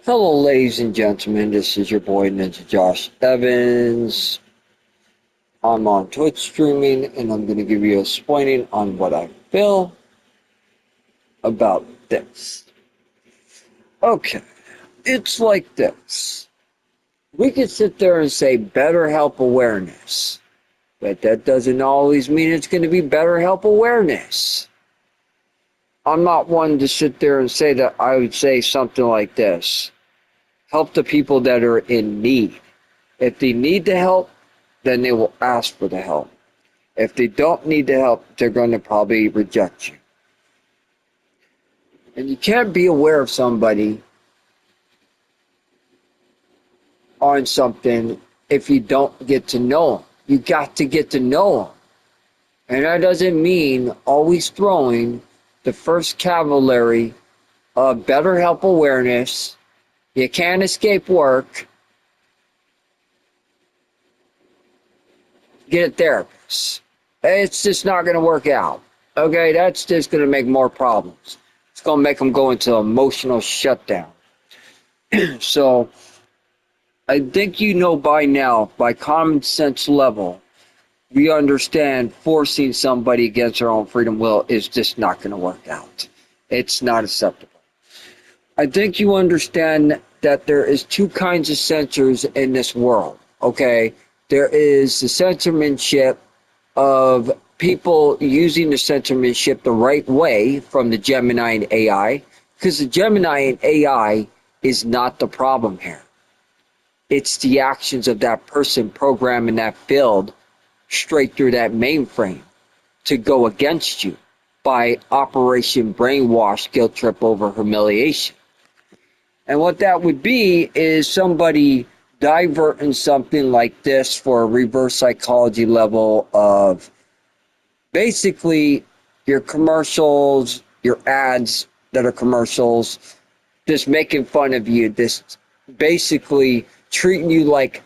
Hello, ladies and gentlemen. This is your boy Ninja Josh Evans. I'm on Twitch streaming, and I'm going to give you a explaining on what I feel about this. Okay, it's like this. We could sit there and say better help awareness, but that doesn't always mean it's going to be better help awareness. I'm not one to sit there and say that. I would say something like this: help the people that are in need. If they need the help, then they will ask for the help. If they don't need the help, they're going to probably reject you. And you can't be aware of somebody on something if you don't get to know them. You got to get to know them. And that doesn't mean always throwing the first cavalry of better help awareness. You can't escape work. Get a therapist. It's just not going to work out. Okay, that's just going to make more problems. It's going to make them go into emotional shutdown. So I think you know by now, by common sense level, we understand forcing somebody against their own freedom will is just not going to work out. It's not acceptable. I think you understand that there is two kinds of censors in this world. Okay, there is the censorship of people using the censorship the right way from the Gemini and AI, because the Gemini and AI is not the problem here. It's the actions of that person programming that build straight through that mainframe to go against you by Operation Brainwash, Guilt Trip Over Humiliation. And what that would be is somebody diverting something like this for a reverse psychology level of basically your commercials, your ads that are commercials, just making fun of you, just basically treating you like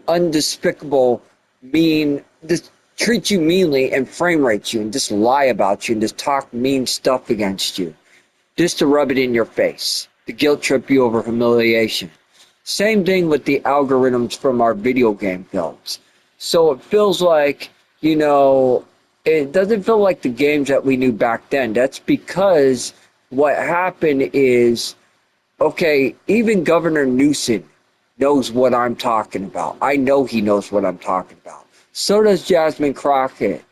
undespicable, mean, just treat you meanly and frame rate you and just lie about you and just talk mean stuff against you, just to rub it in your face, to guilt trip you over humiliation. Same thing with the algorithms from our video game films. So it feels like, it doesn't feel like the games that we knew back then. That's because what happened is, okay, even Governor Newsom knows what I'm talking about. I know he knows what I'm talking about. So does Jasmine Crockett.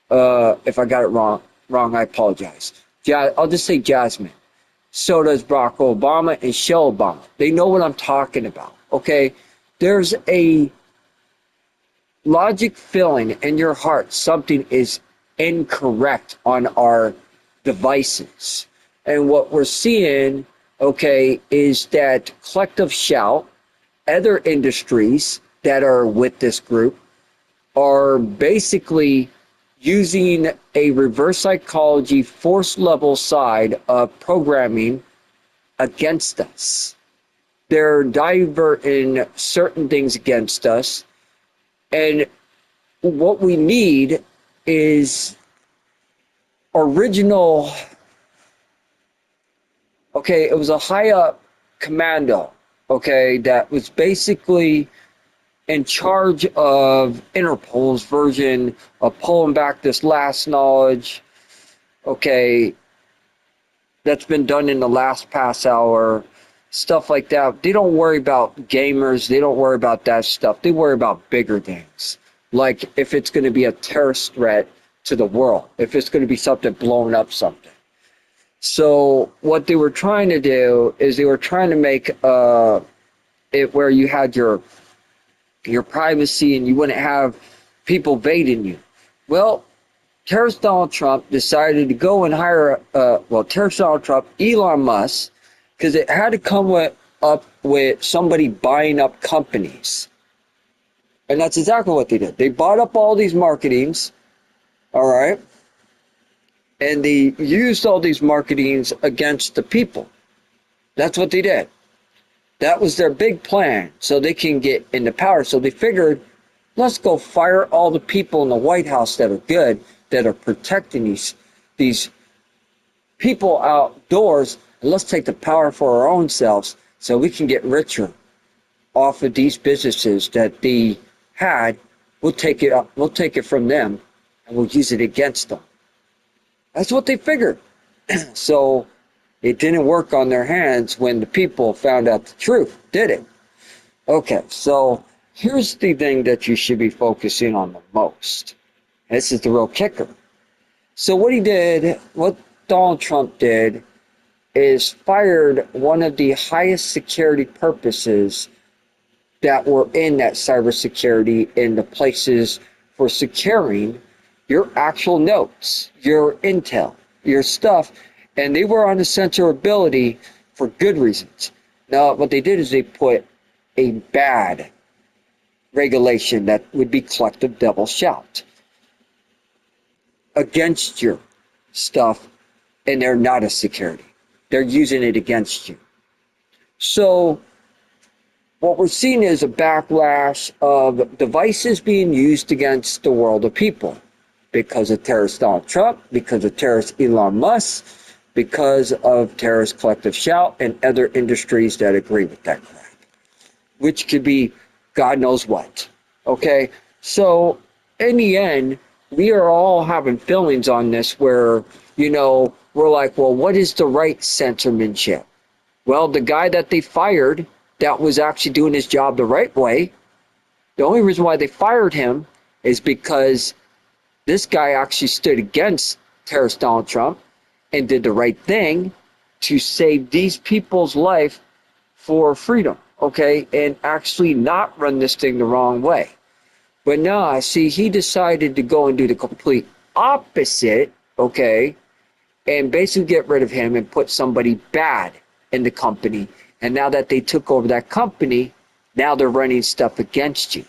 If I got it wrong, I apologize. I'll just say Jasmine. So does Barack Obama and Michelle Obama. They know what I'm talking about. Okay, there's a logic feeling in your heart something is incorrect on our devices. And what we're seeing, okay, is that collective shout, other industries that are with this group are basically using a reverse psychology force level side of programming against us. They're diverting certain things against us. And what we need is original. Okay, it was a high up commando, okay, that was basically in charge of Interpol's version of pulling back this last knowledge, okay, that's been done in the last past hour, stuff like that. They don't worry about gamers. They don't worry about that stuff. They worry about bigger things, like if it's going to be a terrorist threat to the world, if it's going to be something blowing up something. So what they were trying to do is they were trying to make it where you had your privacy and you wouldn't have people invading you. Well, terrorist Donald Trump decided to go and hire, terrorist Donald Trump, Elon Musk, because it had to come up with somebody buying up companies. And that's exactly what they did. They bought up all these marketings, all right, and they used all these marketings against the people. That's what they did. That was their big plan, so they can get into power. So they figured, let's go fire all the people in the White House that are good, that are protecting these people outdoors, and let's take the power for our own selves so we can get richer off of these businesses that they had. We'll take it from them and we'll use it against them. That's what they figured. So it didn't work on their hands when the people found out the truth, did it? Okay, so here's the thing that you should be focusing on the most. This is the real kicker. So what Donald Trump did is fired one of the highest security purposes that were in that cybersecurity in the places for securing your actual notes, your intel, your stuff, and they were on the censorability for good reasons. Now, what they did is they put a bad regulation that would be collective devil shout against your stuff, and they're not a security. They're using it against you. So what we're seeing is a backlash of devices being used against the world of people because of terrorist Donald Trump, because of terrorist Elon Musk, because of terrorist collective shout and other industries that agree with that crap, which could be God knows what. Okay, so in the end, we are all having feelings on this where, we're like, well, what is the right censorship? Well, the guy that they fired that was actually doing his job the right way, the only reason why they fired him is because this guy actually stood against terrorist Donald Trump and did the right thing to save these people's life for freedom, okay, and actually not run this thing the wrong way. But no, see, he decided to go and do the complete opposite, okay, and basically get rid of him and put somebody bad in the company. And now that they took over that company, now they're running stuff against you.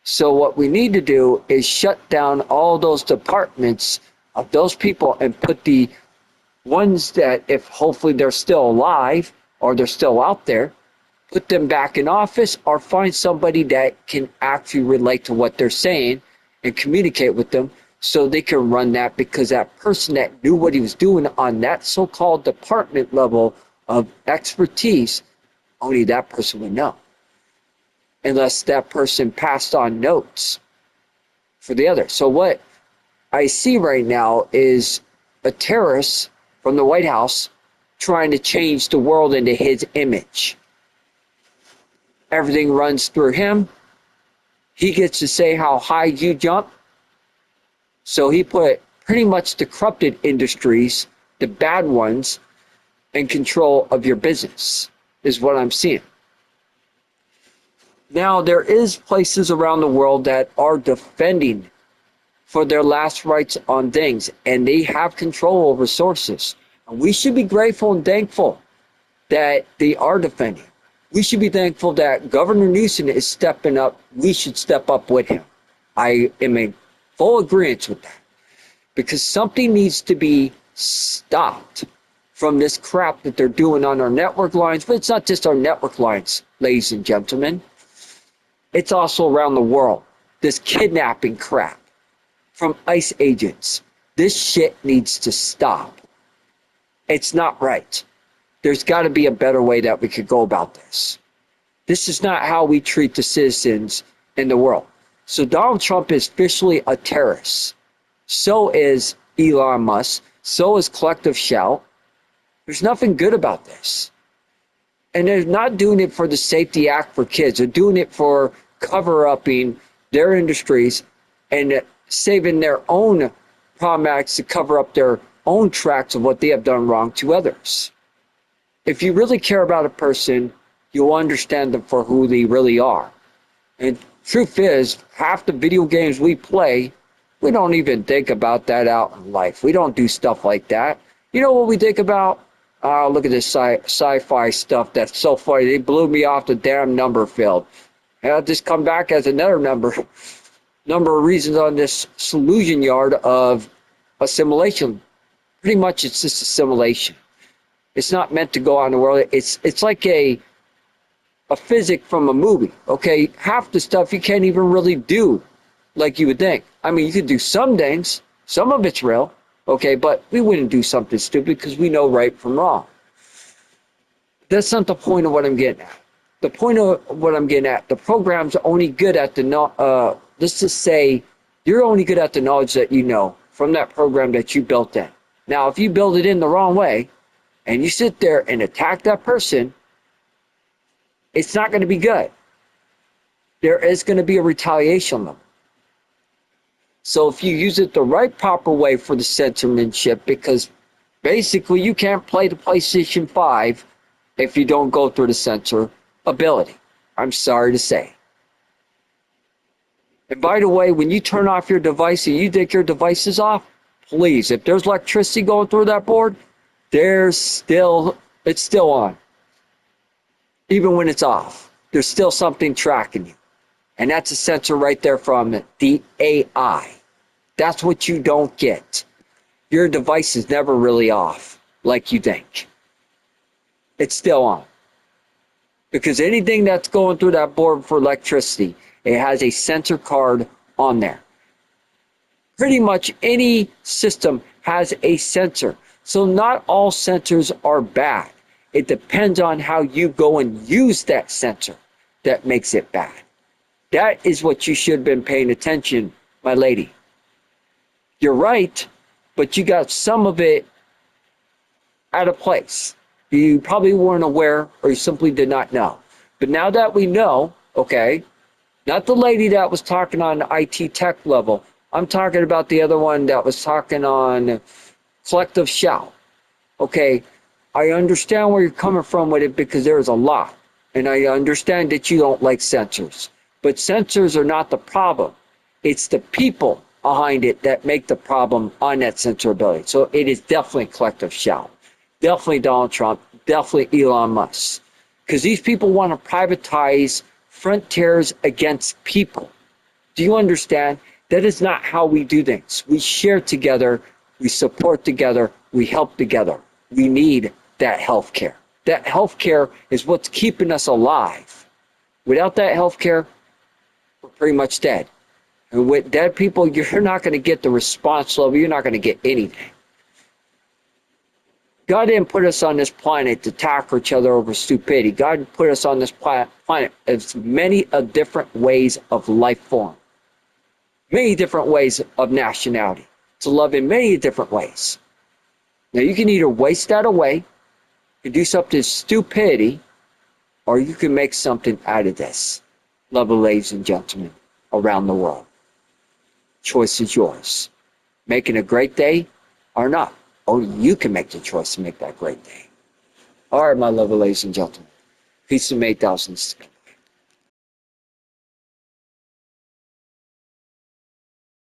So what we need to do is shut down all those departments of those people and put the ones that, if hopefully they're still alive or they're still out there, put them back in office or find somebody that can actually relate to what they're saying and communicate with them so they can run that, because that person that knew what he was doing on that so-called department level of expertise, only that person would know. Unless that person passed on notes for the other. So what I see right now is a terrorist from the White House trying to change the world into his image. Everything runs through him. He gets to say how high you jump. So he put pretty much the corrupted industries, the bad ones, in control of your business, is what I'm seeing. Now, there is places around the world that are defending for their last rights on things, and they have control over sources. And we should be grateful and thankful that they are defending. We should be thankful that Governor Newsom is stepping up. We should step up with him. I am in full agreement with that, because something needs to be stopped from this crap that they're doing on our network lines. But it's not just our network lines, ladies and gentlemen. It's also around the world. This kidnapping crap from ICE agents. This shit needs to stop. It's not right. There's got to be a better way that we could go about this. This is not how we treat the citizens in the world. So Donald Trump is officially a terrorist. So is Elon Musk. So is Collective Shout. There's nothing good about this. And they're not doing it for the Safety Act for kids. They're doing it for cover-upping their industries and saving their own problem acts to cover up their own tracks of what they have done wrong to others. If you really care about a person, you'll understand them for who they really are. And truth is, half the video games we play, we don't even think about that out in life. We don't do stuff like that. You know what we think about? Look at this sci-fi stuff that's so funny. They blew me off the damn number field. And I'll just come back as another number of reasons on this solution yard of assimilation. Pretty much it's just assimilation. It's not meant to go out in the world. It's like a physic from a movie. Okay, half the stuff you can't even really do like you would think. I mean, you could do some things. Some of it's real. Okay, but we wouldn't do something stupid because we know right from wrong. That's not the point of what I'm getting at. The point of what I'm getting at, the program's only good at the, let's just say, you're only good at the knowledge that you know from that program that you built in. Now, if you build it in the wrong way and you sit there and attack that person, it's not going to be good. There is going to be a retaliation level. So if you use it the right proper way for the censorship, because basically you can't play the PlayStation 5 if you don't go through the censor ability. I'm sorry to say. And by the way, when you turn off your device and you think your device is off, please, if there's electricity going through that board, it's still on. Even when it's off, there's still something tracking you. And that's a sensor right there from the AI. That's what you don't get. Your device is never really off like you think. It's still on. Because anything that's going through that board for electricity, it has a sensor card on there. Pretty much any system has a sensor. So not all sensors are bad. It depends on how you go and use that sensor that makes it bad. That is what you should have been paying attention, my lady. You're right, but you got some of it out of place. You probably weren't aware or you simply did not know. But now that we know, okay, not the lady that was talking on IT tech level. I'm talking about the other one that was talking on collective shout. Okay, I understand where you're coming from with it because there's a lot. And I understand that you don't like censors. But censors are not the problem. It's the people behind it that make the problem on that censorability. So it is definitely collective shout. Definitely Donald Trump. Definitely Elon Musk. Because these people want to privatize frontiers against people. Do you understand? That is not how we do things. We share together. We support together. We help together. We need that health care. That health care is what's keeping us alive. Without that health care, we're pretty much dead. And with dead people, you're not going to get the response level. You're not going to get anything. God didn't put us on this planet to tackle each other over stupidity. God put us on this planet as many different ways of life form. Many different ways of nationality. To love in many different ways. Now you can either waste that away and do something stupidity, or you can make something out of this. Lovely ladies and gentlemen around the world. Choice is yours. Making a great day or not. Only you can make the choice to make that great day. All right, my lovely ladies and gentlemen. Peace and may thousands.